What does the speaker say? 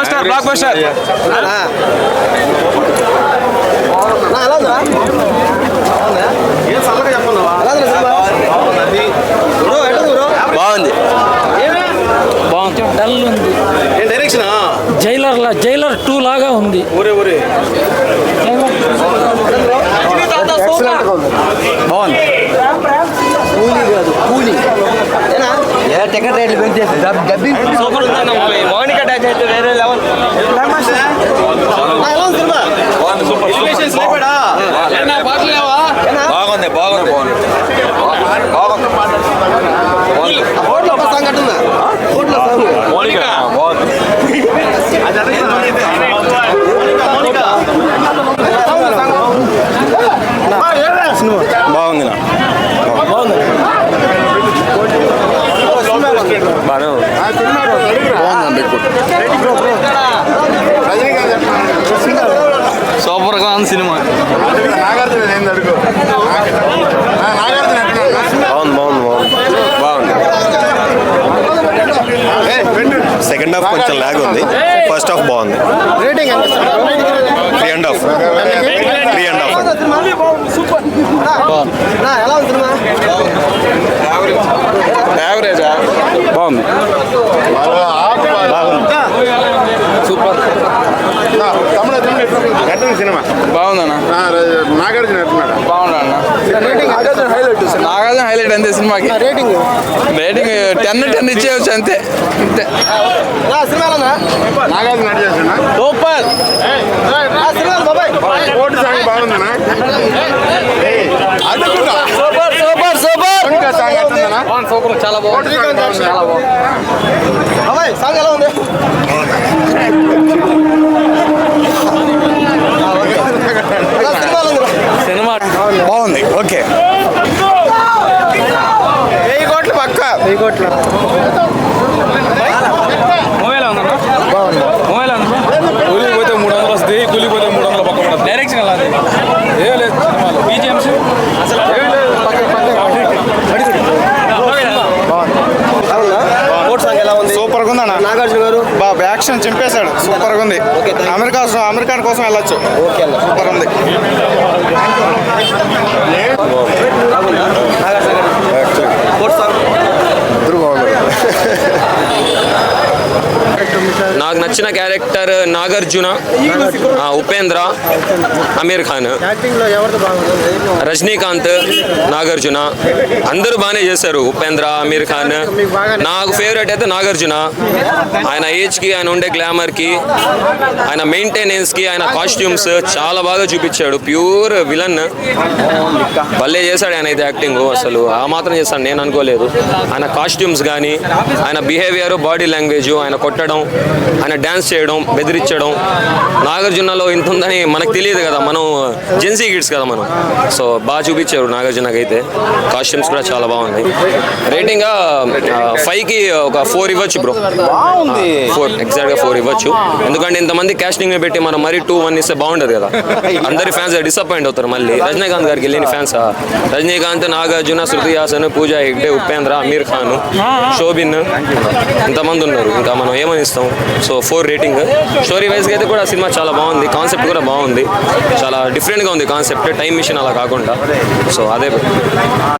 Buster block buster. బాగుంది. Dull ఉంది. Direction Jailer 2 లాగా ఉంది. బాగుంది. టికెట్ రేట్లు పెంచేసి డబ్బింగ్ సూపర్ ఉందన్న. మౌనిక డాన్స్ అయితే వేరే లెవెల్. బాగుంది బాగుంది బాగుంది బాగుంది. సూపర్ గా ఉంది సినిమా. బాగుంది. సెకండ్ హాఫ్ కొంచెం లాగ్ ఉంది, ఫస్ట్ హాఫ్ బాగుంది. రేటింగ్ 3.5. యావరేజా? బాగుంది. సూపర్. సినిమా బాగుందన్న. నాగార్జున బాగుందన్న. నాగార్జున హైలైట్ అంతే సినిమాకి. రేటింగ్ 10 ఇచ్చేయచ్చు అంతే. సూపర్. బాగుందన్నా. సూపర్ సూపర్ చాలా బాగుంది. చాలా బాగుంది. సినిమా బాగుంది. ఓకే. 1000 కోట్లు పక్క. 1000 కోట్లు కూలికి పోతే 300 వస్తుంది. కూలికి పోతే 300 పక్క. డైరెక్షన్ ఎలా ఏ లేదు సినిమాలో. బీజిఎంస్ అసలు సూపర్ గా ఉందన్న. నాగార్జున గారు యాక్షన్ చింపేశాడు. సూపర్ గా ఉంది. అమెరికా కోసం వెళ్ళొచ్చు. సూపర్ ఉంది. నాకు నచ్చిన క్యారెక్టర్ నాగార్జున, ఉపేంద్ర, అమీర్ ఖాన్, రజనీకాంత్, నాగార్జున అందరూ బాగానే చేశారు. ఉపేంద్ర, అమీర్ ఖాన్. నాకు ఫేవరెట్ అయితే నాగార్జున. ఆయన ఏజ్కి, ఆయన ఉండే గ్లామర్కి, ఆయన మెయింటెనెన్స్కి, ఆయన కాస్ట్యూమ్స్ చాలా బాగా చూపించాడు. ప్యూర్ విలన్ భలే చేశాడు ఆయన అయితే యాక్టింగ్. అసలు ఆ మాత్రం చేస్తాడు నేను అనుకోలేదు. ఆయన కాస్ట్యూమ్స్ కానీ, ఆయన బిహేవియర్, బాడీ లాంగ్వేజ్, ఆయన కొట్టడం, ఆయన డ్యాన్స్ చేయడం, బెదిరించడం. నాగార్జునలో ఇంత ఉందని మనకు తెలియదు కదా, మనం జెన్సీ కిడ్స్ కదా మనం. సో బాగా చూపించారు నాగార్జునకి అయితే. కాస్ట్యూమ్స్ కూడా చాలా బాగుంది. రేటింగ్ 5కి ఒక 4 ఇవ్వచ్చు బ్రో. 4 ఎగ్జాక్ట్గా 4 ఇవ్వచ్చు. ఎందుకంటే ఇంతమంది కాస్టింగ్ పెట్టి మనం మరీ 2-1 ఇస్తే బాగుండదు కదా. అందరి ఫ్యాన్స్ డిసప్పాయింట్ అవుతారు. మళ్ళీ రజనీకాంత్ గారికి వెళ్ళిన ఫ్యాన్స్ రజనీకాంత్, నాగార్జున, శృతి హాసన్, పూజా హెగ్డే, ఉపేంద్ర, అమీర్ ఖాన్, శోభిన్ ఇంతమంది ఉన్నారు. ఇంకా మనం ఏమని ఇస్తాం. So 4 rating. స్టోరీ వైజ్గా అయితే కూడా సినిమా చాలా బాగుంది. కాన్సెప్ట్ కూడా బాగుంది. చాలా డిఫరెంట్గా ఉంది కాన్సెప్ట్. టైం మిషన్ అలా కాకుండా. సో అదే